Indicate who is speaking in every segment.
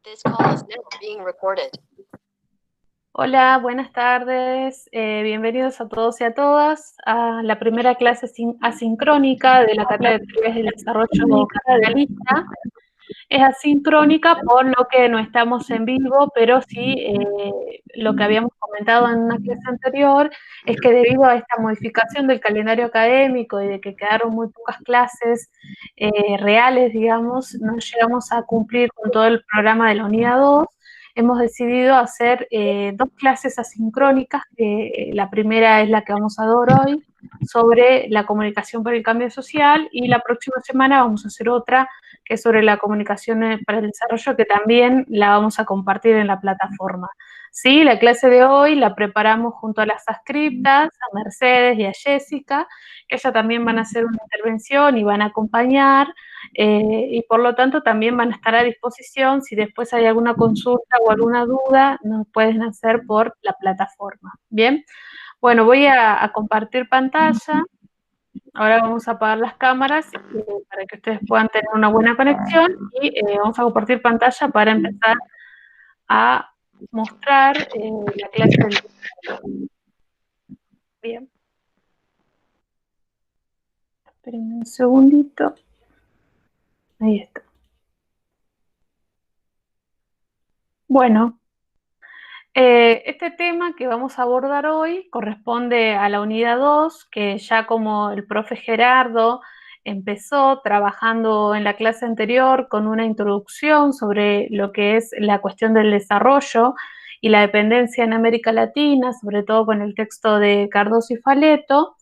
Speaker 1: This call is now being recorded.
Speaker 2: Hola, buenas tardes. Bienvenidos a todos y a todas a la primera clase asincrónica de la Cátedra de Teorías del Desarrollo Capitalista. Es asincrónica por lo que no estamos en vivo, pero sí lo que habíamos comentado en una clase anterior es que debido a esta modificación del calendario académico y de que quedaron muy pocas clases reales, digamos, no llegamos a cumplir con todo el programa de la unidad 2. Hemos decidido hacer dos clases asincrónicas, que la primera es la que vamos a dar hoy, sobre la comunicación para el cambio social, y la próxima semana vamos a hacer otra que es sobre la comunicación para el desarrollo, que también la vamos a compartir en la plataforma. Sí, la clase de hoy la preparamos junto a las ascriptas, a Mercedes y a Jessica, que ellas también van a hacer una intervención y van a acompañar, y por lo tanto también van a estar a disposición. Si después hay alguna consulta o alguna duda, nos pueden hacer por la plataforma. Bien, bueno, voy a compartir pantalla. Ahora vamos a apagar las cámaras para que ustedes puedan tener una buena conexión y vamos a compartir pantalla para empezar a mostrar la clase del día. Bien. Esperen un segundito. Ahí está. Bueno, este tema que vamos a abordar hoy corresponde a la unidad 2, que ya como el profe Gerardo empezó trabajando en la clase anterior con una introducción sobre lo que es la cuestión del desarrollo y la dependencia en América Latina, sobre todo con el texto de Cardoso y Faleto.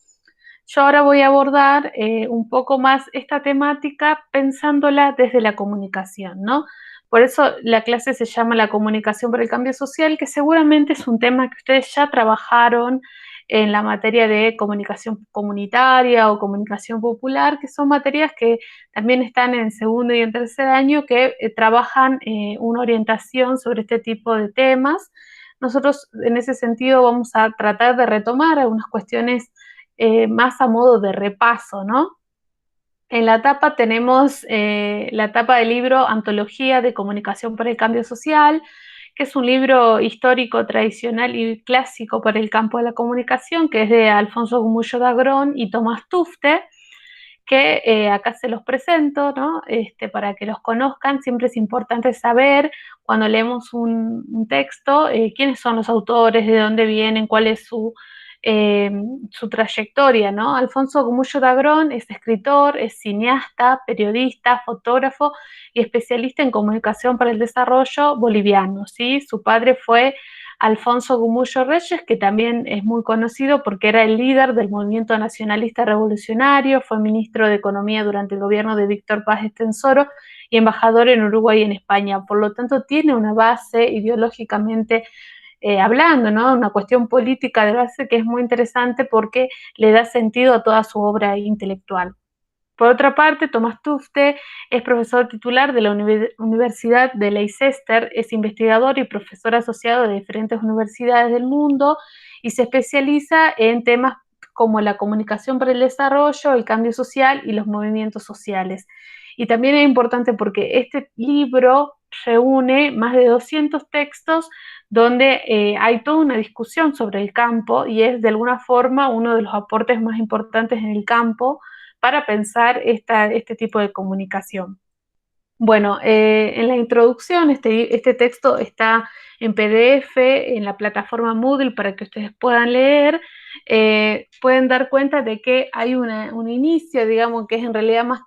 Speaker 2: Yo ahora voy a abordar un poco más esta temática pensándola desde la comunicación, ¿no? Por eso la clase se llama La comunicación por el cambio social, que seguramente es un tema que ustedes ya trabajaron en la materia de comunicación comunitaria o comunicación popular, que son materias que también están en segundo y en tercer año, que trabajan una orientación sobre este tipo de temas. Nosotros en ese sentido vamos a tratar de retomar algunas cuestiones más a modo de repaso, ¿no? En la tapa tenemos la tapa del libro Antología de Comunicación para el Cambio Social, que es un libro histórico, tradicional y clásico para el campo de la comunicación, que es de Alfonso Gumullo de Agrón y Tomás Tufte, que acá se los presento, ¿no? Para que los conozcan. Siempre es importante saber, cuando leemos un texto, quiénes son los autores, de dónde vienen, cuál es su trayectoria, ¿no? Alfonso Gumullo de Agrón es escritor, es cineasta, periodista, fotógrafo y especialista en comunicación para el desarrollo boliviano, ¿sí? Su padre fue Alfonso Gumullo Reyes, que también es muy conocido porque era el líder del movimiento nacionalista revolucionario, fue ministro de Economía durante el gobierno de Víctor Paz Estenssoro y embajador en Uruguay y en España. Por lo tanto, tiene una base ideológicamente hablando, ¿no? Una cuestión política de base que es muy interesante porque le da sentido a toda su obra intelectual. Por otra parte, Tomás Tufte es profesor titular de la Universidad de Leicester, es investigador y profesor asociado de diferentes universidades del mundo y se especializa en temas como la comunicación para el desarrollo, el cambio social y los movimientos sociales. Y también es importante porque este libro reúne más de 200 textos donde hay toda una discusión sobre el campo y es de alguna forma uno de los aportes más importantes en el campo para pensar este tipo de comunicación. Bueno, en la introducción, este texto está en PDF en la plataforma Moodle para que ustedes puedan leer. Pueden dar cuenta de que hay un inicio, digamos, que es en realidad más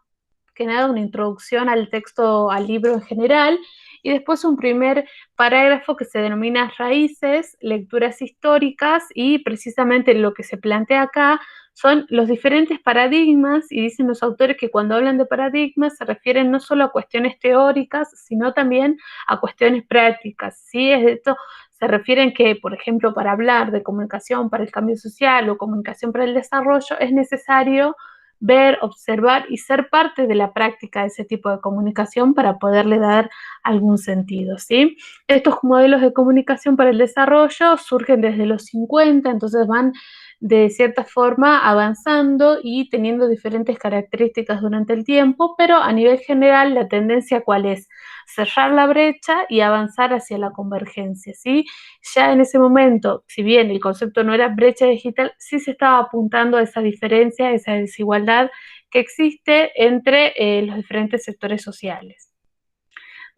Speaker 2: que nada una introducción al texto, al libro en general, y después un primer parágrafo que se denomina Raíces, lecturas históricas, y precisamente lo que se plantea acá son los diferentes paradigmas, y dicen los autores que cuando hablan de paradigmas se refieren no solo a cuestiones teóricas, sino también a cuestiones prácticas, ¿sí? Es de esto se refieren que, por ejemplo, para hablar de comunicación para el cambio social o comunicación para el desarrollo, es necesario ver, observar y ser parte de la práctica de ese tipo de comunicación para poderle dar algún sentido, ¿sí? Estos modelos de comunicación para el desarrollo surgen desde los 50, entonces van de cierta forma avanzando y teniendo diferentes características durante el tiempo, pero a nivel general la tendencia ¿cuál es? Cerrar la brecha y avanzar hacia la convergencia, ¿sí? Ya en ese momento, si bien el concepto no era brecha digital, sí se estaba apuntando a esa diferencia, a esa desigualdad que existe entre los diferentes sectores sociales.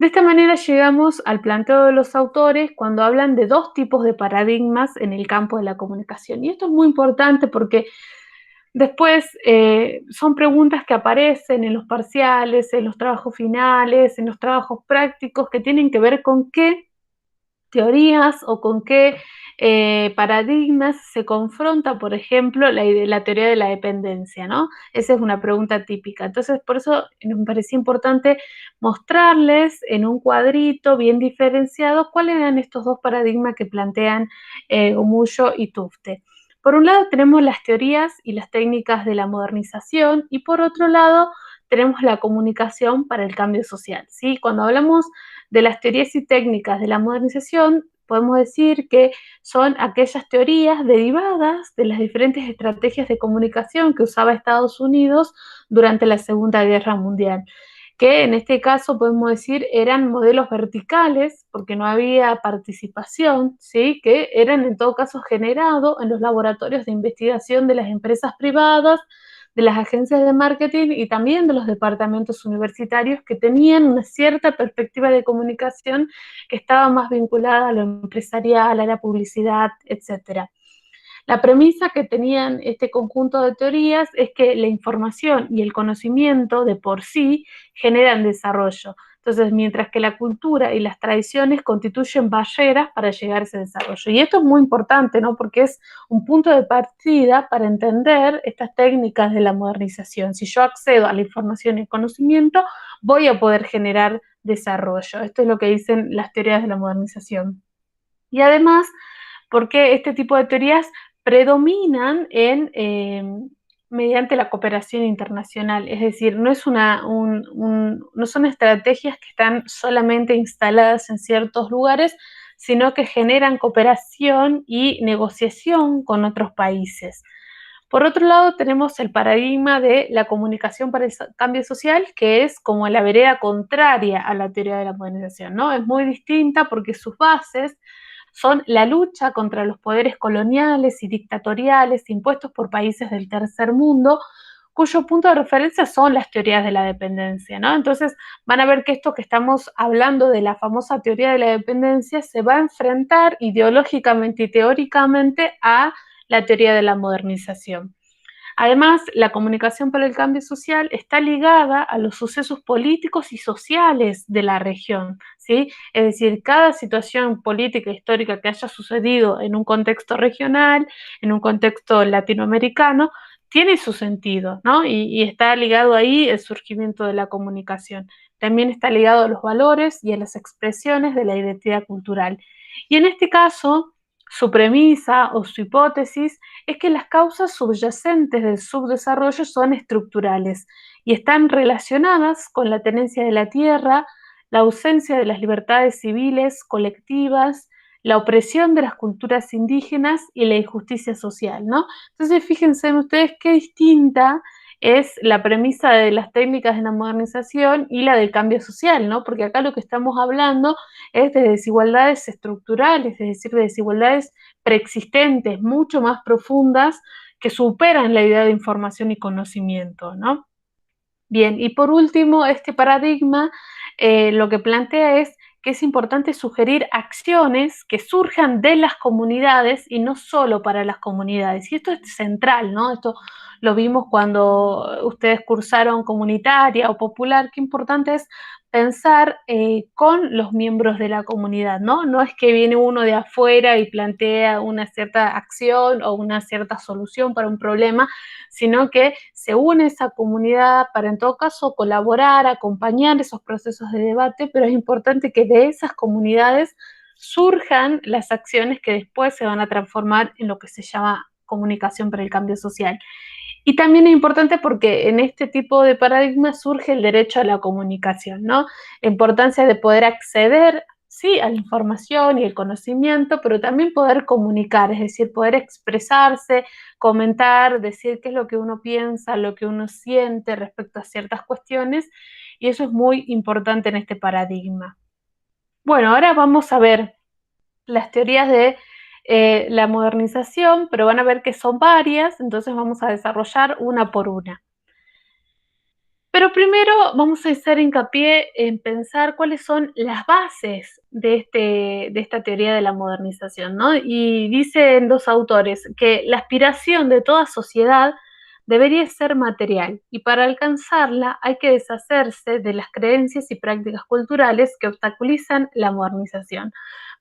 Speaker 2: De esta manera llegamos al planteo de los autores cuando hablan de dos tipos de paradigmas en el campo de la comunicación. Y esto es muy importante porque después son preguntas que aparecen en los parciales, en los trabajos finales, en los trabajos prácticos que tienen que ver con qué teorías o con qué paradigmas se confronta, por ejemplo, la teoría de la dependencia, ¿no? Esa es una pregunta típica. Entonces, por eso me parecía importante mostrarles en un cuadrito bien diferenciado cuáles eran estos dos paradigmas que plantean Gomullo y Tufte. Por un lado tenemos las teorías y las técnicas de la modernización y por otro lado tenemos la comunicación para el cambio social, ¿sí? Cuando hablamos de las teorías y técnicas de la modernización, podemos decir que son aquellas teorías derivadas de las diferentes estrategias de comunicación que usaba Estados Unidos durante la Segunda Guerra Mundial, que en este caso podemos decir eran modelos verticales, porque no había participación, ¿sí? Que eran en todo caso generados en los laboratorios de investigación de las empresas privadas, de las agencias de marketing y también de los departamentos universitarios que tenían una cierta perspectiva de comunicación que estaba más vinculada a lo empresarial, a la publicidad, etcétera. La premisa que tenían este conjunto de teorías es que la información y el conocimiento de por sí generan desarrollo. Entonces, mientras que la cultura y las tradiciones constituyen barreras para llegar a ese desarrollo. Y esto es muy importante, ¿no? Porque es un punto de partida para entender estas técnicas de la modernización. Si yo accedo a la información y el conocimiento, voy a poder generar desarrollo. Esto es lo que dicen las teorías de la modernización. Y además, porque este tipo de teorías predominan mediante la cooperación internacional, es decir, no son estrategias que están solamente instaladas en ciertos lugares, sino que generan cooperación y negociación con otros países. Por otro lado, tenemos el paradigma de la comunicación para el cambio social, que es como la vereda contraria a la teoría de la modernización, ¿no? Es muy distinta porque sus bases son la lucha contra los poderes coloniales y dictatoriales impuestos por países del tercer mundo, cuyo punto de referencia son las teorías de la dependencia, ¿no? Entonces van a ver que esto que estamos hablando de la famosa teoría de la dependencia se va a enfrentar ideológicamente y teóricamente a la teoría de la modernización. Además, la comunicación para el cambio social está ligada a los sucesos políticos y sociales de la región, ¿sí? Es decir, cada situación política e histórica que haya sucedido en un contexto regional, en un contexto latinoamericano, tiene su sentido, ¿no? Y está ligado ahí el surgimiento de la comunicación. También está ligado a los valores y a las expresiones de la identidad cultural. Y en este caso, su premisa o su hipótesis es que las causas subyacentes del subdesarrollo son estructurales y están relacionadas con la tenencia de la tierra, la ausencia de las libertades civiles colectivas, la opresión de las culturas indígenas y la injusticia social, ¿no? Entonces, fíjense en ustedes qué distinta es la premisa de las técnicas de la modernización y la del cambio social, ¿no? Porque acá lo que estamos hablando es de desigualdades estructurales, es decir, de desigualdades preexistentes, mucho más profundas, que superan la idea de información y conocimiento, ¿no? Bien, y por último, este paradigma lo que plantea es que es importante sugerir acciones que surjan de las comunidades y no solo para las comunidades. Y esto es central, ¿no? Esto lo vimos cuando ustedes cursaron comunitaria o popular, qué importante es pensar con los miembros de la comunidad, ¿no? No es que viene uno de afuera y plantea una cierta acción o una cierta solución para un problema, sino que se une esa comunidad para en todo caso colaborar, acompañar esos procesos de debate, pero es importante que de esas comunidades surjan las acciones que después se van a transformar en lo que se llama comunicación para el cambio social. Y también es importante porque en este tipo de paradigmas surge el derecho a la comunicación, ¿no? La importancia de poder acceder sí, a la información y el conocimiento, pero también poder comunicar, es decir, poder expresarse, comentar, decir qué es lo que uno piensa, lo que uno siente respecto a ciertas cuestiones, y eso es muy importante en este paradigma. Bueno, ahora vamos a ver las teorías de la modernización, pero van a ver que son varias, entonces vamos a desarrollar una por una. Pero primero vamos a hacer hincapié en pensar cuáles son las bases de esta teoría de la modernización, ¿no? Y dicen dos autores que la aspiración de toda sociedad debería ser material y para alcanzarla hay que deshacerse de las creencias y prácticas culturales que obstaculizan la modernización.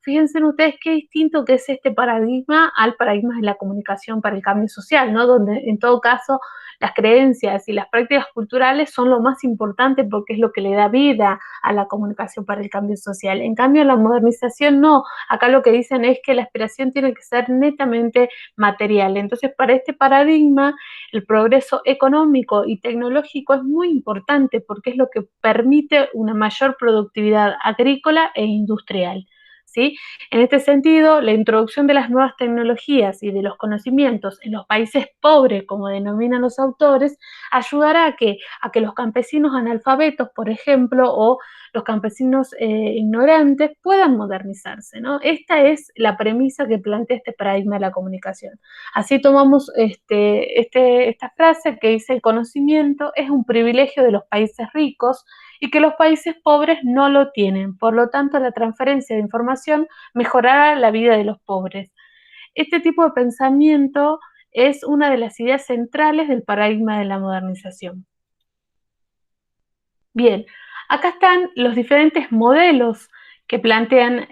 Speaker 2: Fíjense ustedes qué distinto que es este paradigma al paradigma de la comunicación para el cambio social, ¿no? Donde en todo caso las creencias y las prácticas culturales son lo más importante porque es lo que le da vida a la comunicación para el cambio social. En cambio, la modernización no. Acá lo que dicen es que la aspiración tiene que ser netamente material. Entonces, para este paradigma, el progreso económico y tecnológico es muy importante porque es lo que permite una mayor productividad agrícola e industrial. ¿Sí? En este sentido, la introducción de las nuevas tecnologías y de los conocimientos en los países pobres, como denominan los autores, ayudará a que los campesinos analfabetos, por ejemplo, o los campesinos ignorantes puedan modernizarse, ¿no? Esta es la premisa que plantea este paradigma de la comunicación. Así tomamos esta frase que dice: el conocimiento es un privilegio de los países ricos y que los países pobres no lo tienen. Por lo tanto, la transferencia de información mejorará la vida de los pobres. Este tipo de pensamiento es una de las ideas centrales del paradigma de la modernización. Bien, acá están los diferentes modelos que plantean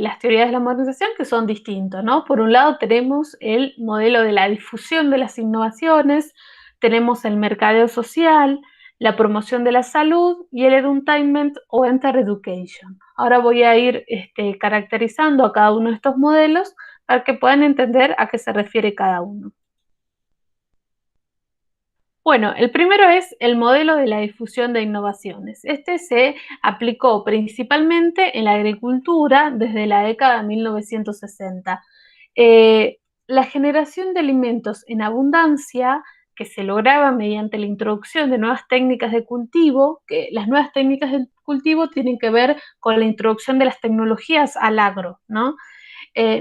Speaker 2: las teorías de la modernización, que son distintos, ¿no? Por un lado tenemos el modelo de la difusión de las innovaciones, tenemos el mercadeo social, la promoción de la salud y el edutainment o enter education. Ahora voy a ir caracterizando a cada uno de estos modelos para que puedan entender a qué se refiere cada uno. Bueno, el primero es el modelo de la difusión de innovaciones. Este se aplicó principalmente en la agricultura desde la década de 1960. La generación de alimentos en abundancia que se lograba mediante la introducción de nuevas técnicas de cultivo, que las nuevas técnicas de cultivo tienen que ver con la introducción de las tecnologías al agro, ¿no?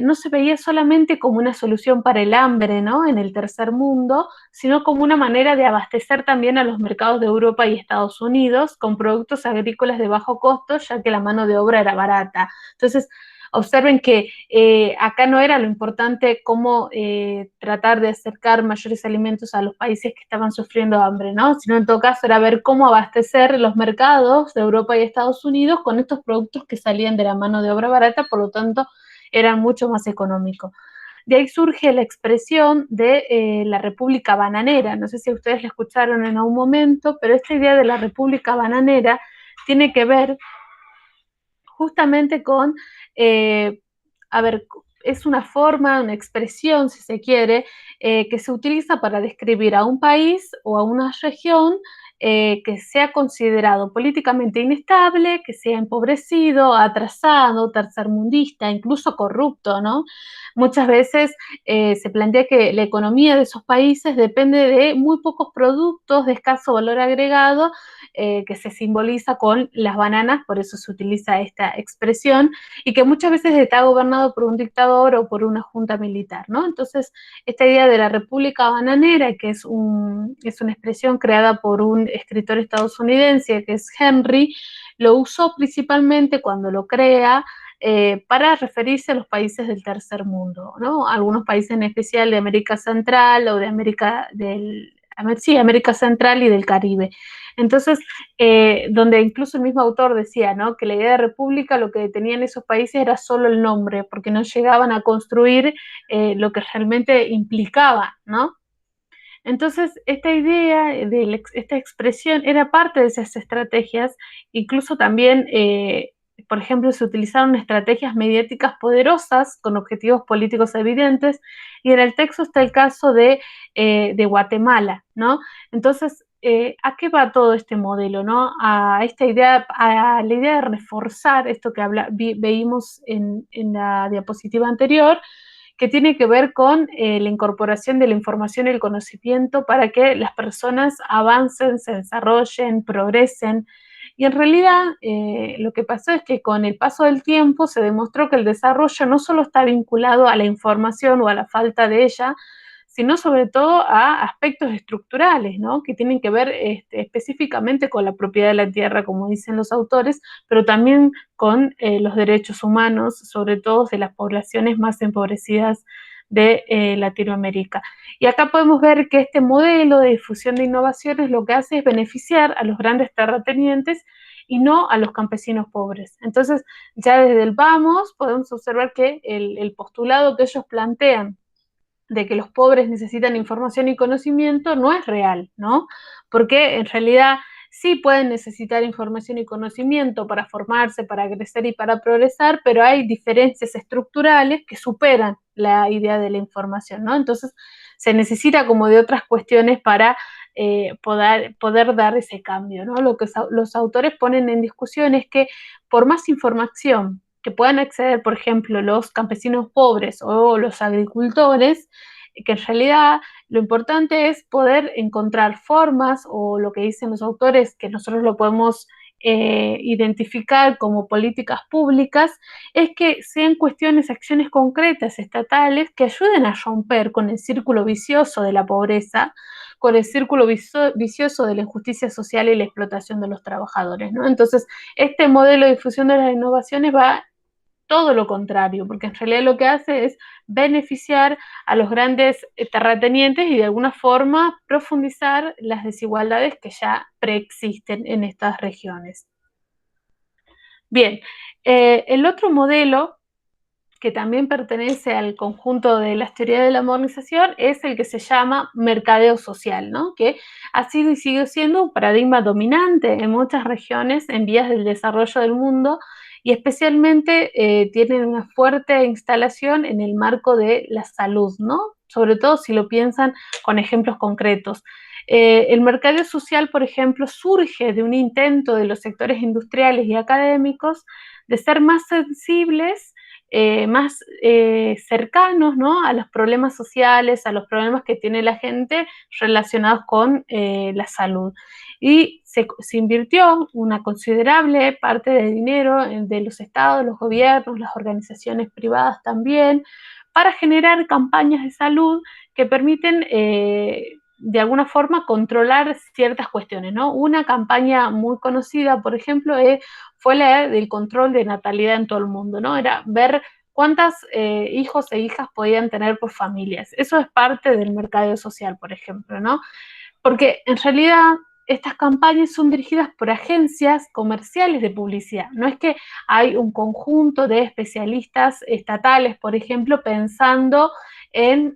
Speaker 2: No se veía solamente como una solución para el hambre, ¿no? En el tercer mundo, sino como una manera de abastecer también a los mercados de Europa y Estados Unidos con productos agrícolas de bajo costo, ya que la mano de obra era barata. Entonces, observen que acá no era lo importante cómo tratar de acercar mayores alimentos a los países que estaban sufriendo hambre, ¿no? Sino en todo caso era ver cómo abastecer los mercados de Europa y Estados Unidos con estos productos que salían de la mano de obra barata, por lo tanto eran mucho más económicos. De ahí surge la expresión de la República Bananera. No sé si ustedes la escucharon en algún momento, pero esta idea de la República Bananera tiene que ver justamente con, a ver, es una forma, una expresión, si se quiere, que se utiliza para describir a un país o a una región que sea considerado políticamente inestable, que sea empobrecido, atrasado, tercermundista, incluso corrupto, ¿no? Muchas veces se plantea que la economía de esos países depende de muy pocos productos de escaso valor agregado que se simboliza con las bananas, por eso se utiliza esta expresión, y que muchas veces está gobernado por un dictador o por una junta militar, ¿no? Entonces, esta idea de la República Bananera, que es una expresión creada por un escritor estadounidense, que es Henry, lo usó principalmente cuando lo crea, para referirse a los países del tercer mundo, ¿no? Algunos países en especial de América Central o de América Central y del Caribe. Entonces, donde incluso el mismo autor decía, ¿no? Que la idea de república lo que tenían esos países era solo el nombre, porque no llegaban a construir lo que realmente implicaba, ¿no? Entonces, esta idea, esta expresión era parte de esas estrategias, incluso también, por ejemplo, se utilizaron estrategias mediáticas poderosas con objetivos políticos evidentes, y en el texto está el caso de Guatemala, ¿no? Entonces, ¿a qué va todo este modelo, ¿no? A esta idea, a la idea de reforzar esto que veímos en la diapositiva anterior, que tiene que ver con la incorporación de la información y el conocimiento para que las personas avancen, se desarrollen, progresen. Y en realidad lo que pasó es que con el paso del tiempo se demostró que el desarrollo no solo está vinculado a la información o a la falta de ella, sino sobre todo a aspectos estructurales, ¿no? Que tienen que ver específicamente con la propiedad de la tierra, como dicen los autores, pero también con los derechos humanos, sobre todo de las poblaciones más empobrecidas de Latinoamérica. Y acá podemos ver que este modelo de difusión de innovaciones lo que hace es beneficiar a los grandes terratenientes y no a los campesinos pobres. Entonces, ya desde el vamos podemos observar que el postulado que ellos plantean de que los pobres necesitan información y conocimiento no es real, ¿no? Porque en realidad sí pueden necesitar información y conocimiento para formarse, para crecer y para progresar, pero hay diferencias estructurales que superan la idea de la información, ¿no? Entonces se necesita como de otras cuestiones para poder dar ese cambio, ¿no? Lo que los autores ponen en discusión es que por más información que puedan acceder, por ejemplo, los campesinos pobres o los agricultores, que en realidad lo importante es poder encontrar formas o lo que dicen los autores, que nosotros lo podemos identificar como políticas públicas, es que sean cuestiones, acciones concretas, estatales, que ayuden a romper con el círculo vicioso de la pobreza, con el círculo vicioso de la injusticia social y la explotación de los trabajadores, ¿no? Entonces, este modelo de difusión de las innovaciones va todo lo contrario, porque en realidad lo que hace es beneficiar a los grandes terratenientes y de alguna forma profundizar las desigualdades que ya preexisten en estas regiones. Bien, el otro modelo que también pertenece al conjunto de las teorías de la modernización es el que se llama mercadeo social, ¿no? Que ha sido y sigue siendo un paradigma dominante en muchas regiones en vías del desarrollo del mundo y especialmente tienen una fuerte instalación en el marco de la salud, ¿no? Sobre todo si lo piensan con ejemplos concretos. El mercadeo social, por ejemplo, surge de un intento de los sectores industriales y académicos de ser más sensibles, más cercanos, ¿no? A los problemas sociales, a los problemas que tiene la gente relacionados con la salud. Y se invirtió una considerable parte de dinero de los estados, los gobiernos, las organizaciones privadas también, para generar campañas de salud que permiten de alguna forma controlar ciertas cuestiones, ¿no? Una campaña muy conocida, por ejemplo, fue la del control de natalidad en todo el mundo, ¿no? Era ver cuántos hijos e hijas podían tener por familias. Eso es parte del mercado social, por ejemplo, ¿no? Porque en realidad estas campañas son dirigidas por agencias comerciales de publicidad. No es que hay un conjunto de especialistas estatales, por ejemplo, pensando en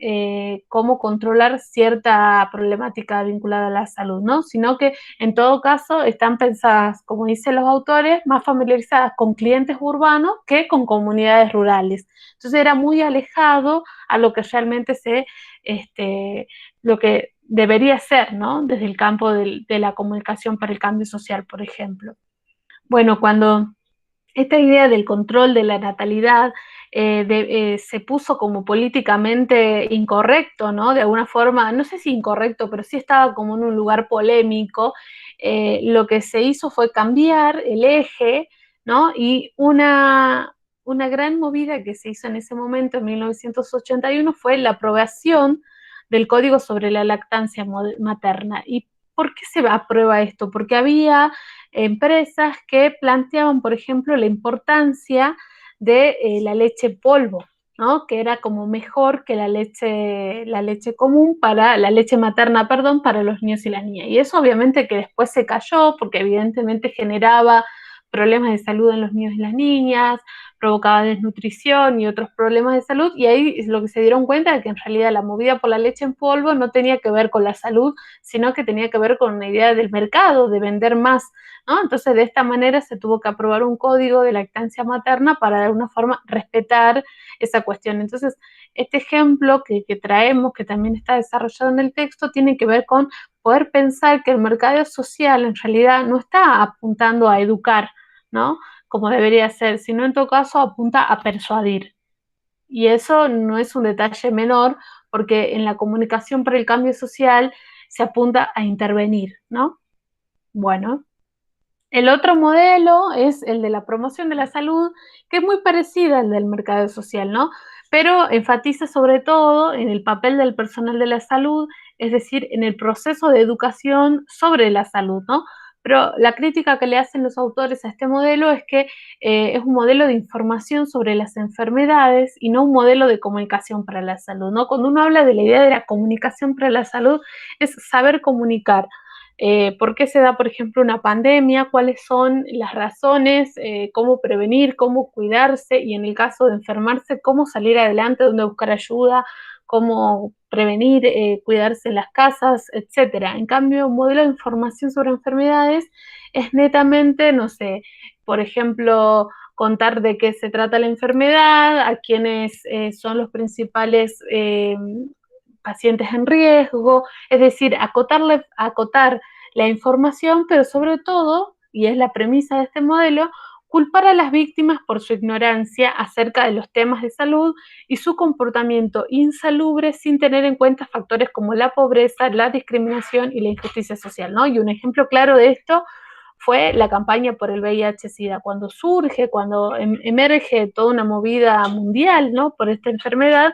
Speaker 2: cómo controlar cierta problemática vinculada a la salud, ¿no? Sino que en todo caso están pensadas, como dicen los autores, más familiarizadas con clientes urbanos que con comunidades rurales. Entonces era muy alejado a lo que realmente lo que debería ser, ¿no? Desde el campo de la comunicación para el cambio social, por ejemplo. Bueno, cuando esta idea del control de la natalidad se puso como políticamente incorrecto, ¿no? De alguna forma, no sé si incorrecto, pero sí estaba como en un lugar polémico, lo que se hizo fue cambiar el eje, ¿no? Y una gran movida que se hizo en ese momento, en 1981, fue la aprobación del Código sobre la Lactancia Materna. ¿Y por qué se aprueba esto? Porque había empresas que planteaban, por ejemplo, la importancia de la leche en polvo, ¿no? Que era como mejor que la leche común para, la leche materna, perdón, para los niños y las niñas. Y eso obviamente que después se cayó porque evidentemente generaba problemas de salud en los niños y las niñas, provocaba desnutrición y otros problemas de salud, y ahí es lo que se dieron cuenta de que en realidad la movida por la leche en polvo no tenía que ver con la salud, sino que tenía que ver con una idea del mercado, de vender más, ¿no? Entonces de esta manera se tuvo que aprobar un código de lactancia materna para de alguna forma respetar esa cuestión. Entonces este ejemplo que traemos, que también está desarrollado en el texto, tiene que ver con poder pensar que el mercadeo social en realidad no está apuntando a educar, ¿no? Como debería ser, sino en todo caso apunta a persuadir. Y eso no es un detalle menor, porque en la comunicación para el cambio social se apunta a intervenir, ¿no? Bueno, el otro modelo es el de la promoción de la salud, que es muy parecida al del mercado social, ¿no? Pero enfatiza sobre todo en el papel del personal de la salud, es decir, en el proceso de educación sobre la salud, ¿no? Pero la crítica que le hacen los autores a este modelo es que es un modelo de información sobre las enfermedades y no un modelo de comunicación para la salud, ¿no? Cuando uno habla de la idea de la comunicación para la salud, es saber comunicar. ¿Por qué se da, por ejemplo, una pandemia? ¿Cuáles son las razones? ¿Cómo prevenir? ¿Cómo cuidarse? Y en el caso de enfermarse, ¿cómo salir adelante? ¿Dónde buscar ayuda? ¿Cómo prevenir? ¿Cuidarse en las casas? Etcétera. En cambio, un modelo de información sobre enfermedades es netamente, no sé, por ejemplo, contar de qué se trata la enfermedad, a quiénes son los principales pacientes en riesgo, es decir, acotar la información, pero sobre todo, y es la premisa de este modelo, culpar a las víctimas por su ignorancia acerca de los temas de salud y su comportamiento insalubre sin tener en cuenta factores como la pobreza, la discriminación y la injusticia social, ¿no? Y un ejemplo claro de esto fue la campaña por el VIH-Sida. Cuando surge, cuando emerge toda una movida mundial, ¿no? Por esta enfermedad,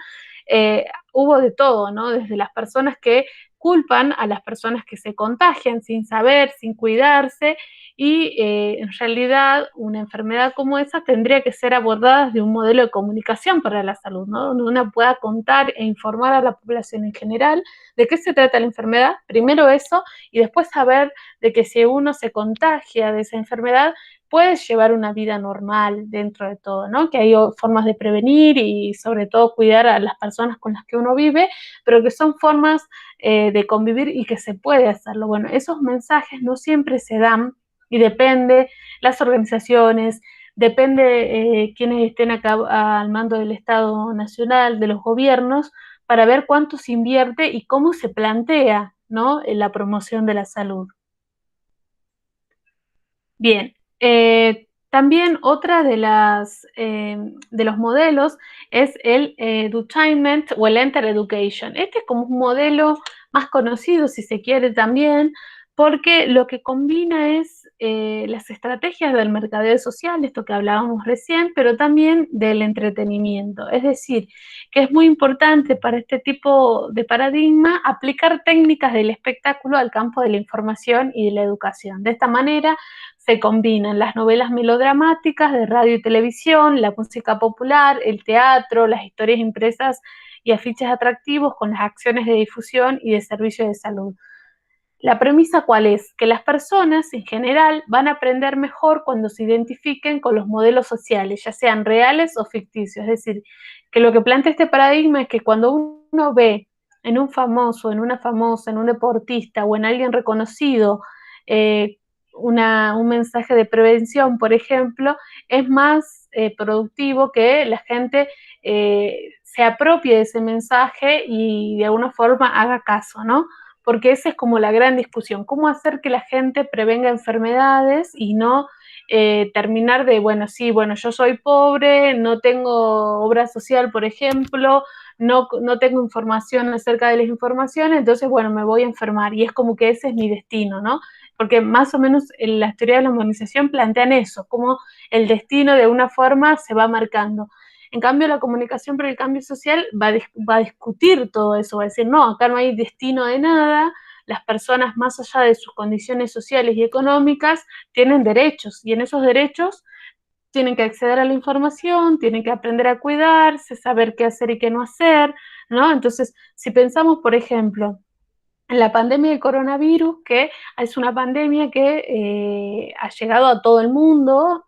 Speaker 2: hubo de todo, ¿no? Desde las personas que culpan a las personas que se contagian sin saber, sin cuidarse, y en realidad una enfermedad como esa tendría que ser abordada desde un modelo de comunicación para la salud, ¿no? Donde uno pueda contar e informar a la población en general de qué se trata la enfermedad, primero eso, y después saber de que si uno se contagia de esa enfermedad, puedes llevar una vida normal dentro de todo, ¿no? Que hay formas de prevenir y sobre todo cuidar a las personas con las que uno vive, pero que son formas de convivir y que se puede hacerlo. Bueno, esos mensajes no siempre se dan y depende las organizaciones, depende quienes estén acá al mando del Estado Nacional, de los gobiernos, para ver cuánto se invierte y cómo se plantea, ¿no? La promoción de la salud. Bien, también otra de los modelos es el edutainment o el enter education. Este es como un modelo más conocido, si se quiere también, porque lo que combina es las estrategias del mercadeo social, esto que hablábamos recién, pero también del entretenimiento. Es decir, que es muy importante para este tipo de paradigma aplicar técnicas del espectáculo al campo de la información y de la educación. De esta manera, se combinan las novelas melodramáticas de radio y televisión, la música popular, el teatro, las historias impresas y afiches atractivos con las acciones de difusión y de servicio de salud. La premisa cuál es? Que las personas en general van a aprender mejor cuando se identifiquen con los modelos sociales, ya sean reales o ficticios. Es decir, que lo que plantea este paradigma es que cuando uno ve en un famoso, en una famosa, en un deportista o en alguien reconocido eh, un mensaje de prevención, por ejemplo, es más productivo que la gente se apropie de ese mensaje y de alguna forma haga caso, ¿no? Porque esa es como la gran discusión, cómo hacer que la gente prevenga enfermedades y no terminar de, bueno, sí, bueno, yo soy pobre, no tengo obra social, por ejemplo, no tengo información acerca de las informaciones, entonces, bueno, me voy a enfermar y es como que ese es mi destino, ¿no? Porque más o menos en las teorías de la humanización plantean eso, como el destino de una forma se va marcando. En cambio, la comunicación por el cambio social va a discutir todo eso, va a decir, no, acá no hay destino de nada, las personas más allá de sus condiciones sociales y económicas tienen derechos y en esos derechos tienen que acceder a la información, tienen que aprender a cuidarse, saber qué hacer y qué no hacer, ¿no? Entonces, si pensamos, por ejemplo, en la pandemia del coronavirus, que es una pandemia que ha llegado a todo el mundo,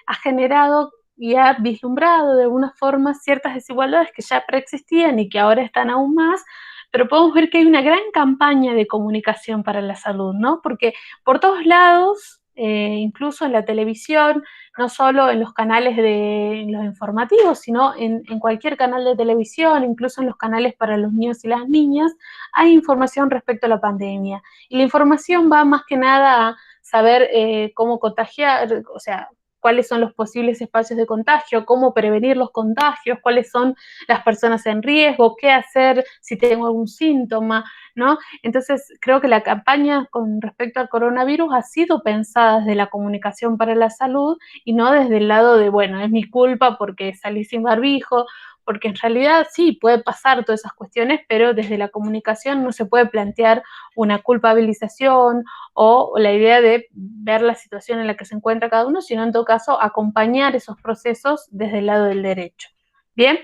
Speaker 2: ha generado y ha vislumbrado de alguna forma ciertas desigualdades que ya preexistían y que ahora están aún más, pero podemos ver que hay una gran campaña de comunicación para la salud, ¿no? Porque por todos lados incluso en la televisión, no solo en los canales de los informativos, sino en cualquier canal de televisión, incluso en los canales para los niños y las niñas, hay información respecto a la pandemia. Y la información va más que nada a saber cómo contagiar, o sea, cuáles son los posibles espacios de contagio, cómo prevenir los contagios, cuáles son las personas en riesgo, qué hacer si tengo algún síntoma, ¿no? Entonces, creo que la campaña con respecto al coronavirus ha sido pensada desde la comunicación para la salud y no desde el lado de, bueno, es mi culpa porque salí sin barbijo, porque en realidad sí, puede pasar todas esas cuestiones, pero desde la comunicación no se puede plantear una culpabilización o la idea de ver la situación en la que se encuentra cada uno, sino en todo caso acompañar esos procesos desde el lado del derecho. Bien,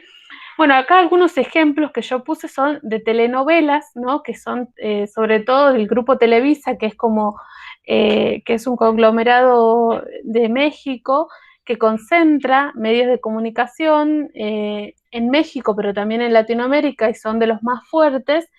Speaker 2: bueno, acá algunos ejemplos que yo puse son de telenovelas, ¿no? Que son sobre todo del grupo Televisa, que es como, que es un conglomerado de México que concentra medios de comunicación en México, pero también en Latinoamérica, y son de los más fuertes.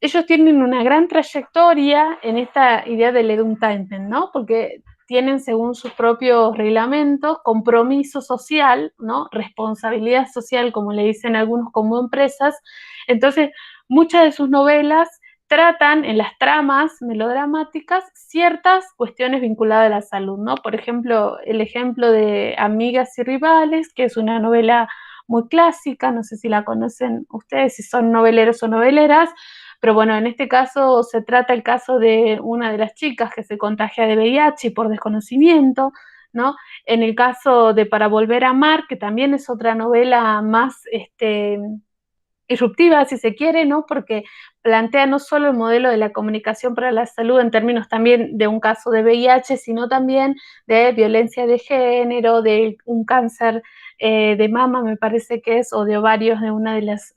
Speaker 2: Ellos tienen una gran trayectoria en esta idea del edutainment, ¿no? Porque tienen, según sus propios reglamentos, compromiso social, ¿no? Responsabilidad social, como le dicen algunos como empresas. Entonces, muchas de sus novelas tratan en las tramas melodramáticas ciertas cuestiones vinculadas a la salud, ¿no? Por ejemplo, el ejemplo de Amigas y Rivales, que es una novela muy clásica, no sé si la conocen ustedes, si son noveleros o noveleras, pero bueno, en este caso se trata el caso de una de las chicas que se contagia de VIH por desconocimiento, ¿no? En el caso de Para Volver a Amar, que también es otra novela más disruptiva, si se quiere, ¿no? Porque plantea no solo el modelo de la comunicación para la salud en términos también de un caso de VIH, sino también de violencia de género, de un cáncer de mama, me parece que es, o de ovarios de una de las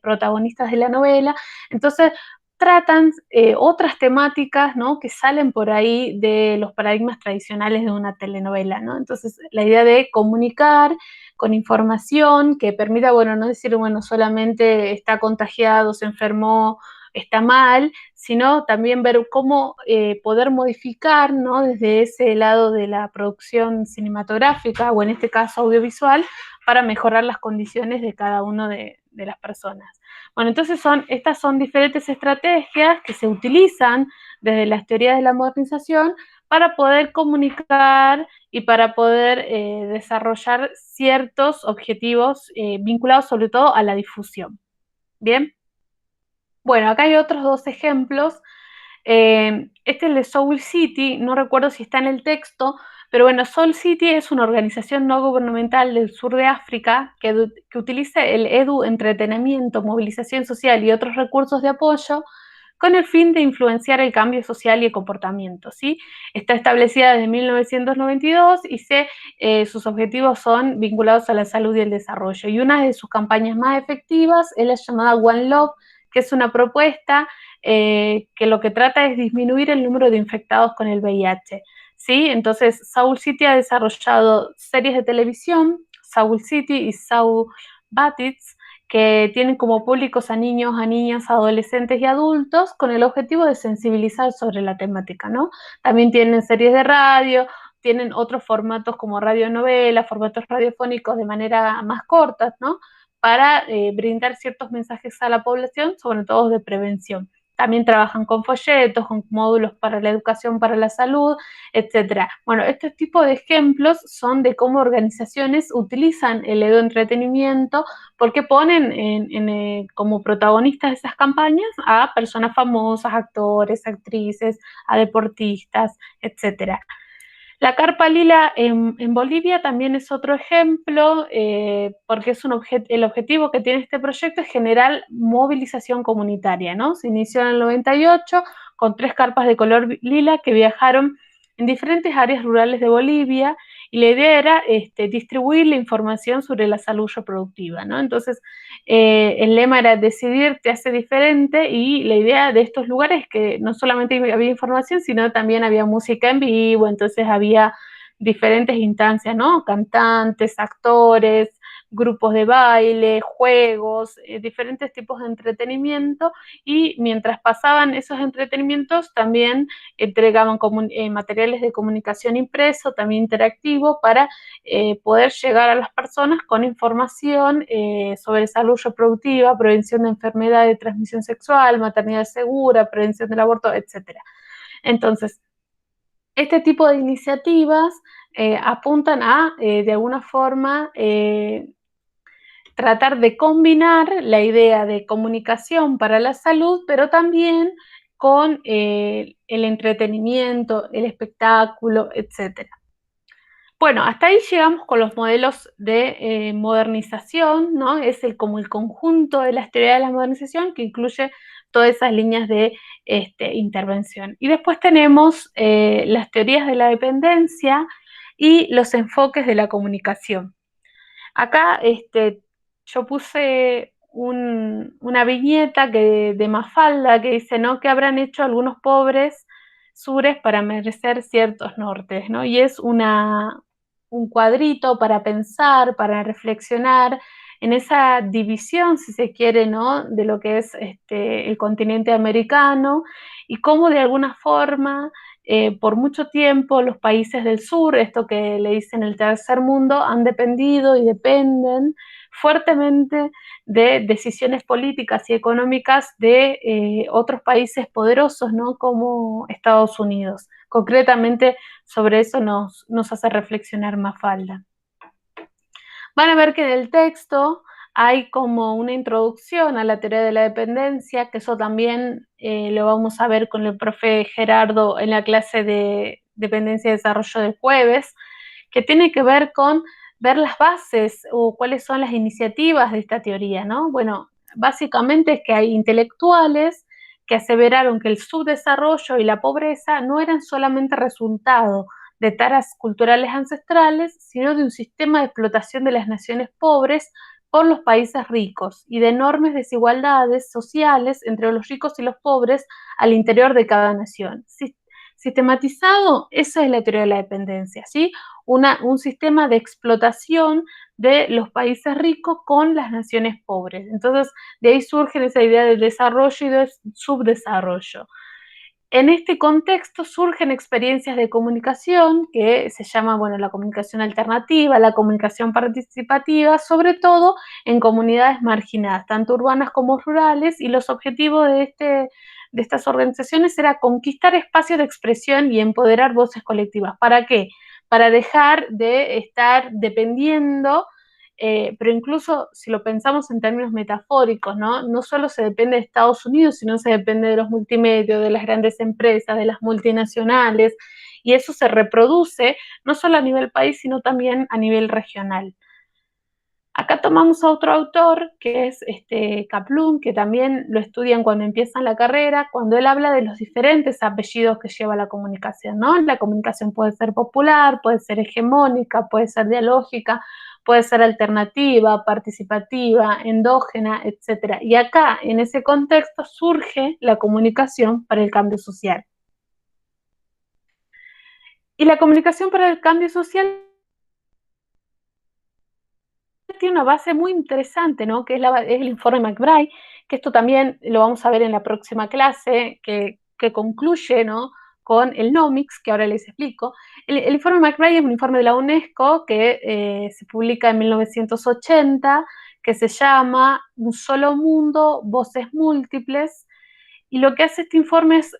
Speaker 2: protagonistas de la novela. Entonces, tratan otras temáticas, ¿no? Que salen por ahí de los paradigmas tradicionales de una telenovela, ¿no? Entonces, la idea de comunicar con información que permita, bueno, no decir, bueno, solamente está contagiado, se enfermó, está mal, sino también ver cómo poder modificar, ¿no? Desde ese lado de la producción cinematográfica, o en este caso audiovisual, para mejorar las condiciones de cada una de las personas. Bueno, entonces estas son diferentes estrategias que se utilizan desde las teorías de la modernización para poder comunicar y para poder desarrollar ciertos objetivos vinculados sobre todo a la difusión. Bien, bueno, acá hay otros dos ejemplos. Este es el de Soul City, no recuerdo si está en el texto, pero bueno, Soul City es una organización no gubernamental del sur de África que utiliza el entretenimiento, movilización social y otros recursos de apoyo con el fin de influenciar el cambio social y el comportamiento, ¿sí? Está establecida desde 1992 y sus objetivos son vinculados a la salud y el desarrollo. Y una de sus campañas más efectivas es la llamada One Love, que es una propuesta que lo que trata es disminuir el número de infectados con el VIH, ¿sí? Entonces, Soul City ha desarrollado series de televisión, Soul City y Soul Batids, que tienen como públicos a niños, a niñas, adolescentes y adultos con el objetivo de sensibilizar sobre la temática, ¿no? También tienen series de radio, tienen otros formatos como radionovelas, formatos radiofónicos de manera más cortas, ¿no? Para brindar ciertos mensajes a la población, sobre todo de prevención. También trabajan con folletos, con módulos para la educación, para la salud, etcétera. Bueno, este tipo de ejemplos son de cómo organizaciones utilizan el entretenimiento porque ponen como protagonistas de esas campañas a personas famosas, actores, actrices, a deportistas, etcétera. La carpa lila en Bolivia también es otro ejemplo, porque es el objetivo que tiene este proyecto es generar movilización comunitaria, ¿no? Se inició en el 98 con 3 carpas de color lila que viajaron en diferentes áreas rurales de Bolivia y la idea era distribuir la información sobre la salud reproductiva, ¿no? Entonces, el lema era decidir te hace diferente y la idea de estos lugares es que no solamente había información, sino también había música en vivo, entonces había diferentes instancias, ¿no? Cantantes, actores, grupos de baile, juegos, diferentes tipos de entretenimiento, y mientras pasaban esos entretenimientos también entregaban materiales de comunicación impreso, también interactivo, para poder llegar a las personas con información sobre salud reproductiva, prevención de enfermedad de transmisión sexual, maternidad segura, prevención del aborto, etcétera. Entonces, este tipo de iniciativas apuntan a, de alguna forma, tratar de combinar la idea de comunicación para la salud, pero también con el entretenimiento, el espectáculo, etcétera. Bueno, hasta ahí llegamos con los modelos de modernización, ¿no? Es como el conjunto de las teorías de la modernización que incluye todas esas líneas de intervención. Y después tenemos las teorías de la dependencia y los enfoques de la comunicación. Acá yo puse una viñeta de Mafalda que dice, ¿no?, ¿qué habrán hecho algunos pobres sures para merecer ciertos nortes?, ¿no? Y es un cuadrito para pensar, para reflexionar en esa división, si se quiere, ¿no?, de lo que es el continente americano, y cómo de alguna forma por mucho tiempo los países del sur, esto que le dicen el tercer mundo, han dependido y dependen fuertemente de decisiones políticas y económicas de otros países poderosos, ¿no?, como Estados Unidos. Concretamente, sobre eso nos hace reflexionar Mafalda. Van a ver que en el texto hay como una introducción a la teoría de la dependencia, que eso también lo vamos a ver con el profe Gerardo en la clase de dependencia y desarrollo del jueves, que tiene que ver con ver las bases o cuáles son las iniciativas de esta teoría, ¿no? Bueno, básicamente es que hay intelectuales que aseveraron que el subdesarrollo y la pobreza no eran solamente resultado de taras culturales ancestrales, sino de un sistema de explotación de las naciones pobres por los países ricos y de enormes desigualdades sociales entre los ricos y los pobres al interior de cada nación. Sistematizado, esa es la teoría de la dependencia, ¿sí? Un sistema de explotación de los países ricos con las naciones pobres. Entonces, de ahí surge esa idea de desarrollo y de subdesarrollo. En este contexto surgen experiencias de comunicación que se llama, bueno, la comunicación alternativa, la comunicación participativa, sobre todo en comunidades marginadas, tanto urbanas como rurales, y los objetivos de estas organizaciones era conquistar espacios de expresión y empoderar voces colectivas. ¿Para qué? Para dejar de estar dependiendo, pero incluso si lo pensamos en términos metafóricos, ¿no? No solo se depende de Estados Unidos, sino se depende de los multimedios, de las grandes empresas, de las multinacionales, y eso se reproduce no solo a nivel país, sino también a nivel regional. Acá tomamos a otro autor, que es Kaplun, que también lo estudian cuando empiezan la carrera, cuando él habla de los diferentes apellidos que lleva la comunicación, ¿no? La comunicación puede ser popular, puede ser hegemónica, puede ser dialógica, puede ser alternativa, participativa, endógena, etc. Y acá, en ese contexto, surge la comunicación para el cambio social. Y la comunicación para el cambio social tiene una base muy interesante, ¿no?, que es el informe McBride, que esto también lo vamos a ver en la próxima clase, que concluye, ¿no?, con el NOMICS, que ahora les explico. El informe McBride es un informe de la UNESCO que se publica en 1980, que se llama Un solo mundo, voces múltiples, y lo que hace este informe es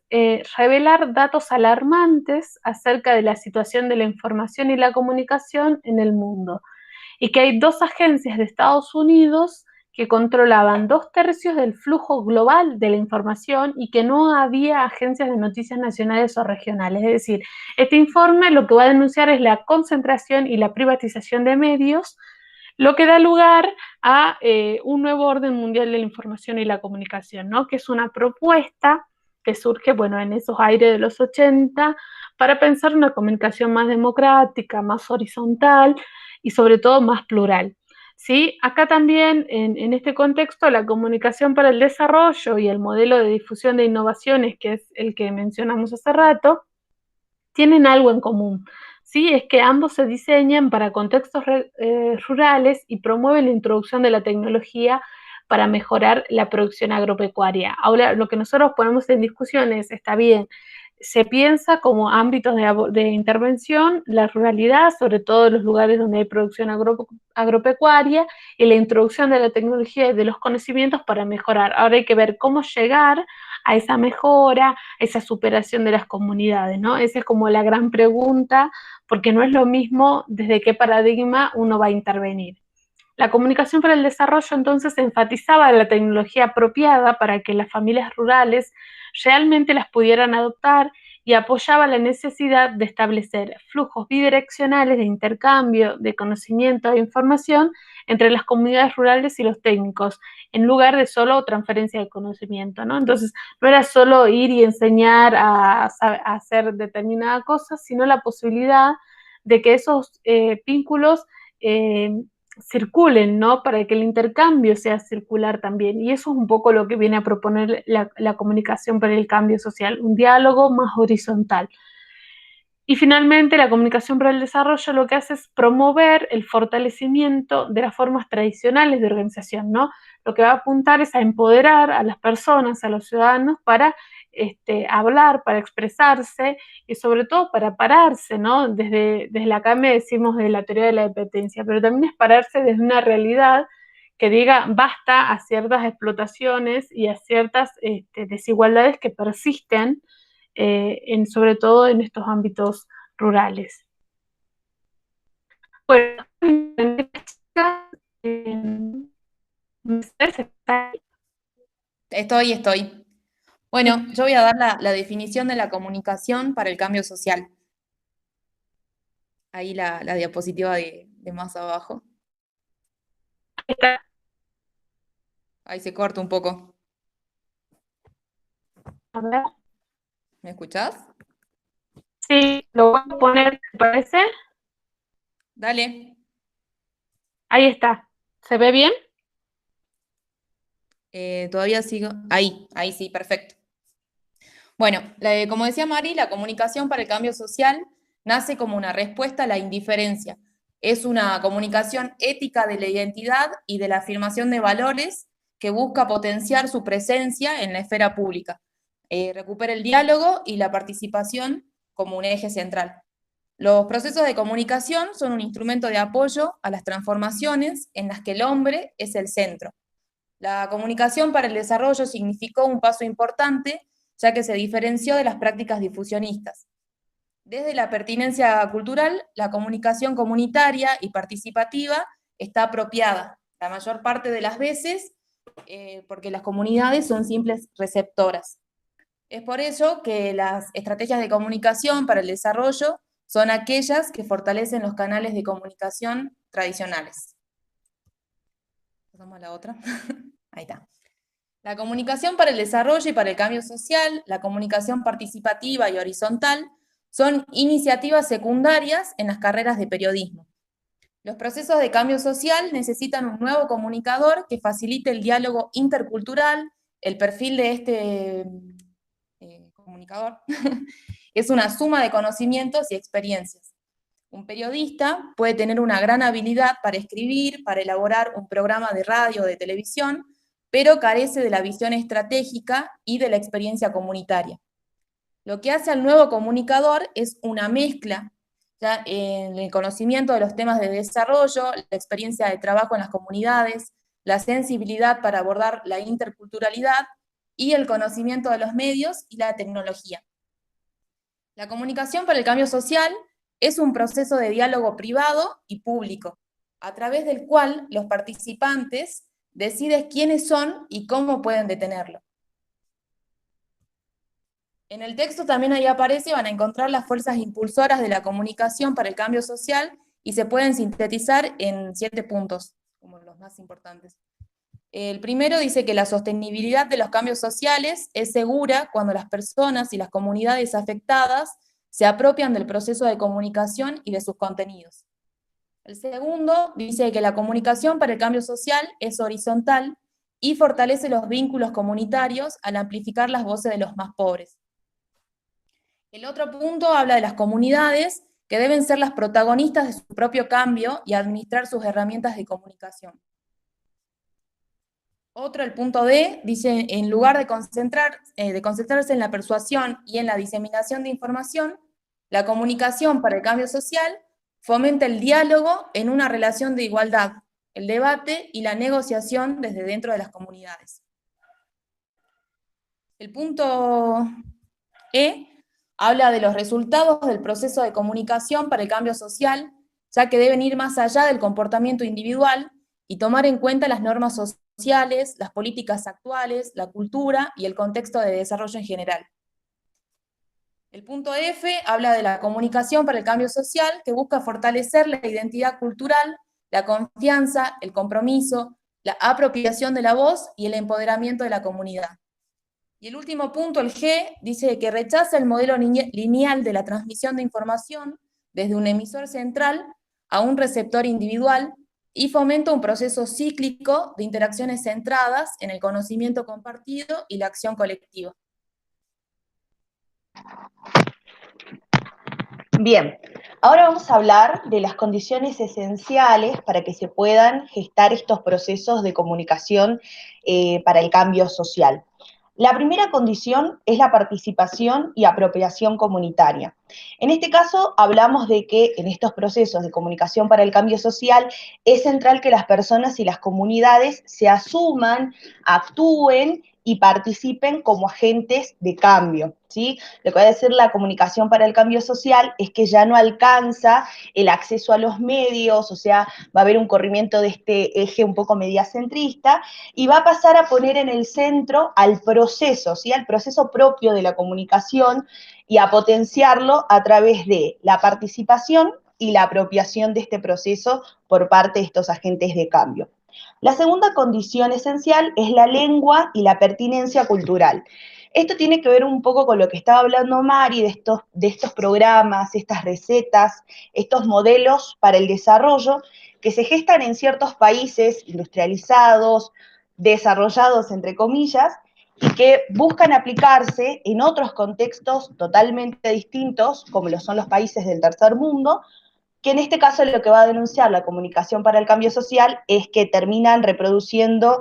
Speaker 2: revelar datos alarmantes acerca de la situación de la información y la comunicación en el mundo, y que hay dos agencias de Estados Unidos que controlaban 2/3 del flujo global de la información y que no había agencias de noticias nacionales o regionales. Es decir, este informe lo que va a denunciar es la concentración y la privatización de medios, lo que da lugar a un nuevo orden mundial de la información y la comunicación, ¿no?, que es una propuesta que surge, bueno, en esos aires de los 80, para pensar una comunicación más democrática, más horizontal y sobre todo más plural. ¿Sí? Acá también, en este contexto, la comunicación para el desarrollo y el modelo de difusión de innovaciones, que es el que mencionamos hace rato, tienen algo en común. ¿sí? Es que ambos se diseñan para contextos rurales y promueven la introducción de la tecnología para mejorar la producción agropecuaria. Ahora, lo que nosotros ponemos en discusión es, está bien, se piensa como ámbitos de intervención la ruralidad, sobre todo en los lugares donde hay producción agropecuaria, y la introducción de la tecnología y de los conocimientos para mejorar. Ahora hay que ver cómo llegar a esa mejora, a esa superación de las comunidades, ¿no? Esa es como la gran pregunta, porque no es lo mismo desde qué paradigma uno va a intervenir. La comunicación para el desarrollo entonces enfatizaba la tecnología apropiada para que las familias rurales realmente las pudieran adoptar y apoyaba la necesidad de establecer flujos bidireccionales de intercambio de conocimiento e información entre las comunidades rurales y los técnicos, en lugar de solo transferencia de conocimiento, ¿no? Entonces, no era solo ir y enseñar a hacer determinada cosa, sino la posibilidad de que esos vínculos eh, circulen, ¿no? Para que el intercambio sea circular también. Y eso es un poco lo que viene a proponer la comunicación para el cambio social, un diálogo más horizontal. Y finalmente, la comunicación para el desarrollo lo que hace es promover el fortalecimiento de las formas tradicionales de organización, ¿no? Lo que va a apuntar es a empoderar a las personas, a los ciudadanos, para hablar, para expresarse y sobre todo para pararse, ¿no? Desde la academia decimos de la teoría de la dependencia, pero también es pararse desde una realidad que diga basta a ciertas explotaciones y a ciertas desigualdades que persisten sobre todo en estos ámbitos rurales. Bueno,
Speaker 3: Estoy. Bueno, yo voy a dar la definición de la comunicación para el cambio social. Ahí la diapositiva de más abajo. Ahí se corta un poco.
Speaker 2: a ver,
Speaker 3: ¿Me escuchás?
Speaker 2: sí, lo voy a poner, ¿te parece?
Speaker 3: Dale.
Speaker 2: Ahí está. ¿Se ve bien?
Speaker 3: Todavía sigo. Ahí sí, perfecto. Bueno, como decía Mari, la comunicación para el cambio social nace como una respuesta a la indiferencia. Es una comunicación ética de la identidad y de la afirmación de valores que busca potenciar su presencia en la esfera pública. Recupera el diálogo y la participación como un eje central. Los procesos de comunicación son un instrumento de apoyo a las transformaciones en las que el hombre es el centro. La comunicación para el desarrollo significó un paso importante, ya que se diferenció de las prácticas difusionistas. Desde la pertinencia cultural, la comunicación comunitaria y participativa está apropiada, la mayor parte de las veces, porque las comunidades son simples receptoras. Es por ello que las estrategias de comunicación para el desarrollo son aquellas que fortalecen los canales de comunicación tradicionales. Pasamos a la otra. Ahí está. La comunicación para el desarrollo y para el cambio social, la comunicación participativa y horizontal, son iniciativas secundarias en las carreras de periodismo. Los procesos de cambio social necesitan un nuevo comunicador que facilite el diálogo intercultural. El perfil de este comunicador es una suma de conocimientos y experiencias. Un periodista puede tener una gran habilidad para escribir, para elaborar un programa de radio o de televisión, pero carece de la visión estratégica y de la experiencia comunitaria. Lo que hace al nuevo comunicador es una mezcla ya en el conocimiento de los temas de desarrollo, la experiencia de trabajo en las comunidades, la sensibilidad para abordar la interculturalidad y el conocimiento de los medios y la tecnología. La comunicación para el cambio social es un proceso de diálogo privado y público, a través del cual los participantes deciden quiénes son y cómo pueden detenerlo. En el texto también ahí aparece, van a encontrar las fuerzas impulsoras de la comunicación para el cambio social y se pueden sintetizar en 7 puntos, como los más importantes. El primero dice que la sostenibilidad de los cambios sociales es segura cuando las personas y las comunidades afectadas se apropian del proceso de comunicación y de sus contenidos. El segundo dice que la comunicación para el cambio social es horizontal y fortalece los vínculos comunitarios al amplificar las voces de los más pobres. El otro punto habla de las comunidades que deben ser las protagonistas de su propio cambio y administrar sus herramientas de comunicación. Otro, el punto D, dice, en lugar de concentrarse en la persuasión y en la diseminación de información, la comunicación para el cambio social fomenta el diálogo en una relación de igualdad, el debate y la negociación desde dentro de las comunidades. El punto E habla de los resultados del proceso de comunicación para el cambio social, ya que deben ir más allá del comportamiento individual y tomar en cuenta las normas sociales, las políticas actuales, la cultura y el contexto de desarrollo en general. El punto F habla de la comunicación para el cambio social, que busca fortalecer la identidad cultural, la confianza, el compromiso, la apropiación de la voz y el empoderamiento de la comunidad. Y el último punto, el G, dice que rechaza el modelo lineal de la transmisión de información desde un emisor central a un receptor individual y fomenta un proceso cíclico de interacciones centradas en el conocimiento compartido y la acción colectiva.
Speaker 4: Bien, ahora vamos a hablar de las condiciones esenciales para que se puedan gestar estos procesos de comunicación para el cambio social. La primera condición es la participación y apropiación comunitaria. En este caso, hablamos de que en estos procesos de comunicación para el cambio social es central que las personas y las comunidades se asuman, actúen y participen como agentes de cambio, ¿sí? Lo que va a decir la comunicación para el cambio social es que ya no alcanza el acceso a los medios, o sea, va a haber un corrimiento de este eje un poco mediacentrista y va a pasar a poner en el centro al proceso, ¿sí? Al proceso propio de la comunicación y a potenciarlo a través de la participación y la apropiación de este proceso por parte de estos agentes de cambio. La segunda condición esencial es la lengua y la pertinencia cultural. Esto tiene que ver un poco con lo que estaba hablando Mari, de estos programas, estas recetas, estos modelos para el desarrollo que se gestan en ciertos países industrializados, desarrollados entre comillas, y que buscan aplicarse en otros contextos totalmente distintos, como lo son los países del tercer mundo, que en este caso lo que va a denunciar la comunicación para el cambio social es que terminan reproduciendo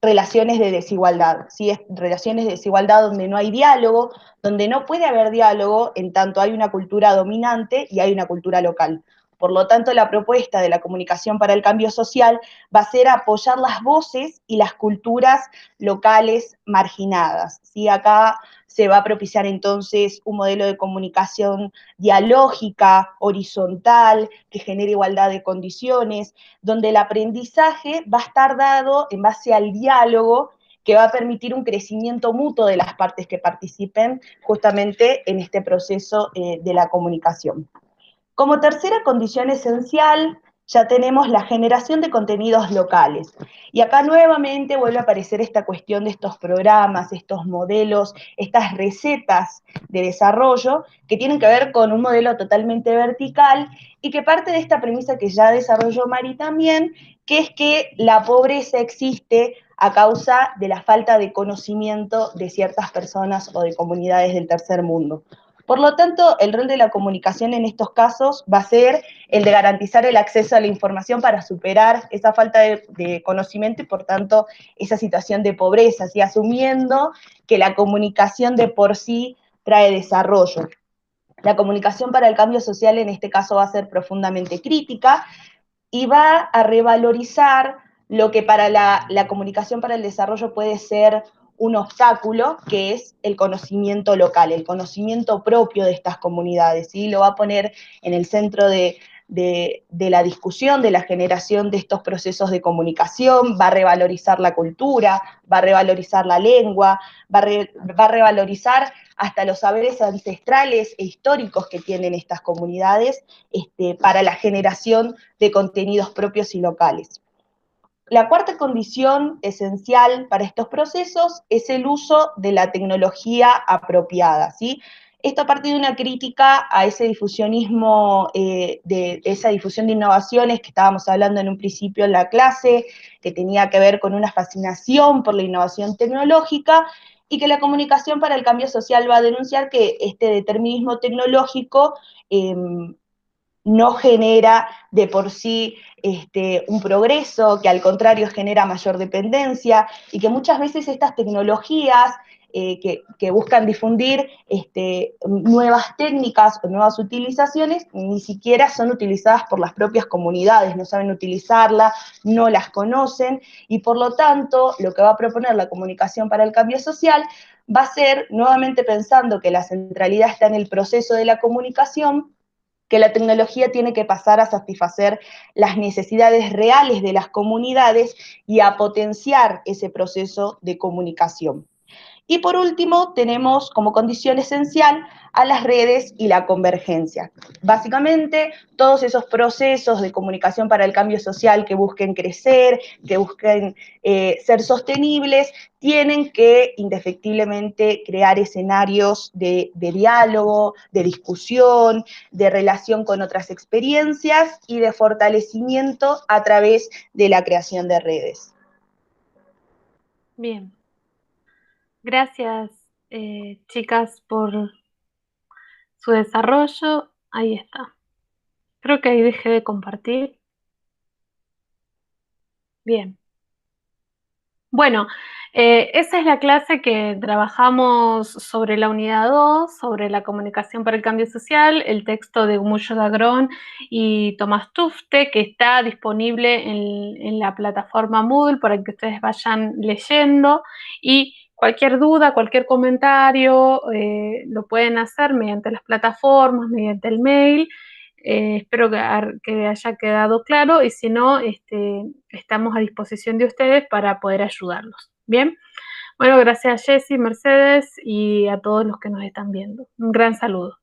Speaker 4: relaciones de desigualdad, ¿sí? Relaciones de desigualdad donde no hay diálogo, donde no puede haber diálogo en tanto hay una cultura dominante y hay una cultura local. Por lo tanto, la propuesta de la comunicación para el cambio social va a ser apoyar las voces y las culturas locales marginadas, ¿sí? Acá se va a propiciar entonces un modelo de comunicación dialógica, horizontal, que genere igualdad de condiciones, donde el aprendizaje va a estar dado en base al diálogo que va a permitir un crecimiento mutuo de las partes que participen justamente en este proceso de la comunicación. Como tercera condición esencial, ya tenemos la generación de contenidos locales. Y acá nuevamente vuelve a aparecer esta cuestión de estos programas, estos modelos, estas recetas de desarrollo que tienen que ver con un modelo totalmente vertical y que parte de esta premisa que ya desarrolló Mari también, que es que la pobreza existe a causa de la falta de conocimiento de ciertas personas o de comunidades del tercer mundo. Por lo tanto, el rol de la comunicación en estos casos va a ser el de garantizar el acceso a la información para superar esa falta de conocimiento y, por tanto, esa situación de pobreza, ¿sí? Asumiendo que la comunicación de por sí trae desarrollo. La comunicación para el cambio social en este caso va a ser profundamente crítica y va a revalorizar lo que para la comunicación para el desarrollo puede ser un obstáculo, que es el conocimiento local, el conocimiento propio de estas comunidades, ¿sí? Lo va a poner en el centro de la discusión, de la generación de estos procesos de comunicación, va a revalorizar la cultura, va a revalorizar la lengua, va a revalorizar hasta los saberes ancestrales e históricos que tienen estas comunidades para la generación de contenidos propios y locales. La cuarta condición esencial para estos procesos es el uso de la tecnología apropiada, ¿sí? Esto a partir de una crítica a ese difusionismo, de esa difusión de innovaciones que estábamos hablando en un principio en la clase, que tenía que ver con una fascinación por la innovación tecnológica, y que la comunicación para el cambio social va a denunciar que este determinismo tecnológico no genera de por sí un progreso, que al contrario genera mayor dependencia, y que muchas veces estas tecnologías que buscan difundir nuevas técnicas o nuevas utilizaciones, ni siquiera son utilizadas por las propias comunidades, no saben utilizarla, no las conocen, y por lo tanto, lo que va a proponer la comunicación para el cambio social va a ser, nuevamente pensando que la centralidad está en el proceso de la comunicación, que la tecnología tiene que pasar a satisfacer las necesidades reales de las comunidades y a potenciar ese proceso de comunicación. Y por último, tenemos como condición esencial a las redes y la convergencia. Básicamente, todos esos procesos de comunicación para el cambio social que busquen crecer, que busquen ser sostenibles, tienen que indefectiblemente crear escenarios de diálogo, de discusión, de relación con otras experiencias y de fortalecimiento a través de la creación de redes.
Speaker 2: Bien. Gracias, chicas, por su desarrollo. Ahí está. Creo que ahí dejé de compartir. Bien. Bueno, esa es la clase que trabajamos sobre la unidad 2, sobre la comunicación para el cambio social, el texto de Gumullo Dagrón y Tomás Tufte, que está disponible en la plataforma Moodle para que ustedes vayan leyendo, y cualquier duda, cualquier comentario, lo pueden hacer mediante las plataformas, mediante el mail. Espero que haya quedado claro, y si no, estamos a disposición de ustedes para poder ayudarlos. Bien, bueno, gracias Jessy, Mercedes y a todos los que nos están viendo. Un gran saludo.